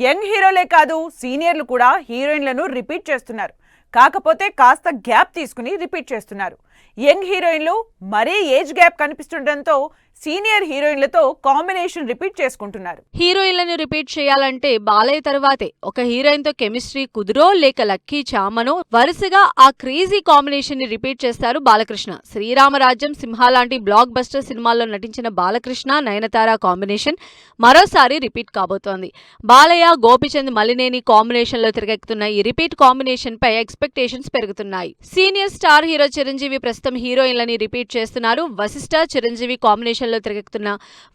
Young హీరోలే కాదు సీనియర్లు కూడా హీరోయిన్లను రిపీట్ చేస్తున్నారు. కాకపోతే కాస్త గ్యాప్ తీసుకుని రిపీట్ చేస్తున్నారు. యంగ్ హీరోయిన్లు మరీ ఏజ్ గ్యాప్ కనిపిస్తుండటంతో సీనియర్ హీరోయిన్లతో కాంబినేషన్ రిపీట్ చేసుకుంటున్నారు. హీరోయిన్లను రిపీట్ చేయాలంటే బాలయ్య తర్వాతే ఒక హీరోయిన్ తో కెమిస్ట్రీ కుదురో లేక లక్కీ చామనో వరుసగా ఆ క్రేజీ కాంబినేషన్ ని రిపీట్ చేస్తారు బాలకృష్ణ. శ్రీరామరాజ్యం, సింహ లాంటి బ్లాక్ బస్టర్ సినిమాల్లో నటించిన బాలకృష్ణ నయనతార కాంబినేషన్ మరోసారి రిపీట్ కాబోతోంది. బాలయ్య, గోపిచంద్, మలినేని కాంబినేషన్ లో తిరగెక్కుతున్న ఈ రిపీట్ కాంబినేషన్ పై ఎక్స్పెక్టేషన్స్ పెరుగుతున్నాయి. సీనియర్ స్టార్ హీరో చిరంజీవి ప్రస్తుతం హీరోయిన్లని రిపీట్ చేస్తున్నారు. వశిష్ఠ, చిరంజీవి కాంబినేషన్ లో తిరగెక్కుతున్న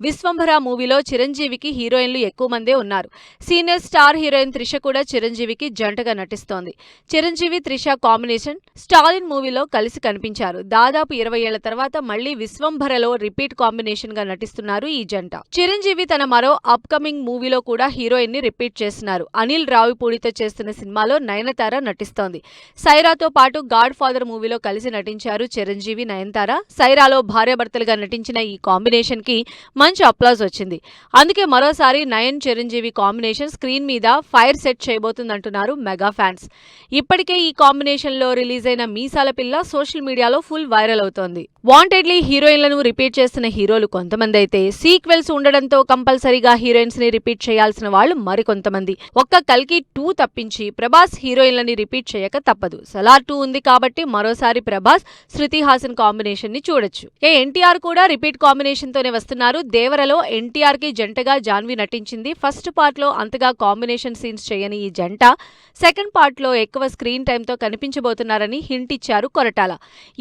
విశ్వంభర మూవీలో చిరంజీవికి హీరోయిన్లు ఎక్కువ మందే ఉన్నారు. సీనియర్ స్టార్ హీరోయిన్ త్రిష కూడా చిరంజీవికి జంటగా నటిస్తోంది. చిరంజీవి, త్రిష కాంబినేషన్ స్టాలిన్ మూవీలో కలిసి కనిపించారు. దాదాపు 20 ఏళ్ల తర్వాత మళ్లీ విశ్వంభరలో రిపీట్ కాంబినేషన్ గా నటిస్తున్నారు ఈ జంట. చిరంజీవి తన మరో అప్కమింగ్ మూవీలో కూడా హీరోయిన్ ని రిపీట్ చేస్తున్నారు. అనిల్ రావిపూడితో చేస్తున్న సినిమాలో నయనతార నటిస్తోంది. సైరాతో పాటు గాడ్ ఫాదర్ మూవీలో కలిసి నటించారు చిరంజీవి, నయనతార. సైరాలో భార్యాభర్తలుగా నటించిన ఈ కాంబినేషన్ కి మంచి అప్లాజ్ వచ్చింది. అందుకే మరోసారి నయన్ చిరంజీవి కాంబినేషన్ స్క్రీన్ మీద ఫైర్ సెట్ చేయబోతుందంటున్నారు మెగా ఫ్యాన్స్. ఇప్పటికే ఈ కాంబినేషన్ లో రిలీజ్ అయిన మీసాల పిల్ల సోషల్ మీడియాలో ఫుల్ వైరల్ అవుతోంది. వాంటెడ్లీ హీరోయిన్లను రిపీట్ చేస్తున్న హీరోలు కొంతమంది అయితే సీక్వెల్స్ ఉండడంతో కంపల్సరీగా హీరోయిన్స్ ని రిపీట్ చేయాల్సిన వాళ్ళు మరికొంతమంది. ఒక్క కల్కి 2 తప్పించి ప్రభాస్ హీరోయిన్లని రిపీట్ చేయక తప్పదు. సలార్ 2 ఉంది కాబట్టి మరోసారి ప్రభాస్, శృతి హాసన్ కాంబినేషన్ ని చూడొచ్చు. ఎన్టీఆర్ కూడా రిపీట్ కాంబినేషన్ తోనే వస్తున్నారు. దేవరలో ఎన్టీఆర్ కి జంటగా జాన్వి నటించింది. ఫస్ట్ పార్ట్ లో అంతగా కాంబినేషన్ సీన్స్ చేయని ఈ జంట సెకండ్ పార్ట్ లో ఎక్కువ స్క్రీన్ టైమ్ తో కనిపించబోతున్నారని హింట్ ఇచ్చారు కొరటాల.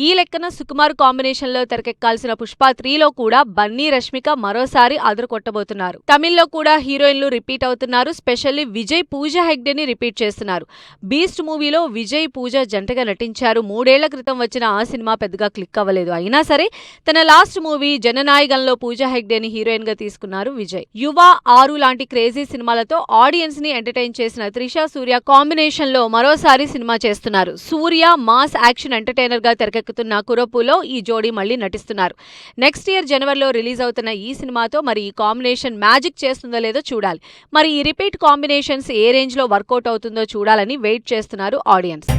ఈ లెక్కన సుకుమార్ కాంబినేషన్ లో తెరకెక్కాల్సిన పుష్ప 3లో కూడా బన్నీ, రష్మిక మరోసారి అదరకొట్టబోతున్నారు. తమిళ్లో కూడా హీరోయిన్లు రిపీట్ అవుతున్నారు. స్పెషల్లీ విజయ్, పూజా హెగ్డేని రిపీట్ చేస్తున్నారు. బీస్ట్ మూవీలో విజయ్, పూజ జంటగా నటించారు. 3 ఏళ్ల క్రితం వచ్చిన ఆ సినిమా పెద్దగా క్లిక్ అవ్వలేదు. అయినా సరే తన లాస్ట్ మూవీ జననాయకంలో పూజా హెగ్డేని హీరోయిన్ గా తీసుకున్నారు విజయ్. యువ, 6 లాంటి క్రేజీ సినిమాలతో ఆడియన్స్ ని ఎంటర్టైన్ చేసిన త్రిష, సూర్య కాంబినేషన్ లో మరోసారి సినిమా చేస్తున్నారు. సూర్య మాస్ యాక్షన్ ఎంటర్టైనర్ గా తెరకెక్కుతున్న కురపులో ఈ జోడీ మళ్లీ నటిస్తున్నారు. నెక్స్ట్ ఇయర్ జనవరిలో రిలీజ్ అవుతున్న ఈ సినిమాతో మరి ఈ కాంబినేషన్ మ్యాజిక్ చేస్తుందో లేదో చూడాలి. మరి ఈ రిపీట్ కాంబినేషన్స్ ఏ రేంజ్ లో వర్కౌట్ అవుతుందో చూడాలని వెయిట్ చేస్తున్నారు ఆడియన్స్.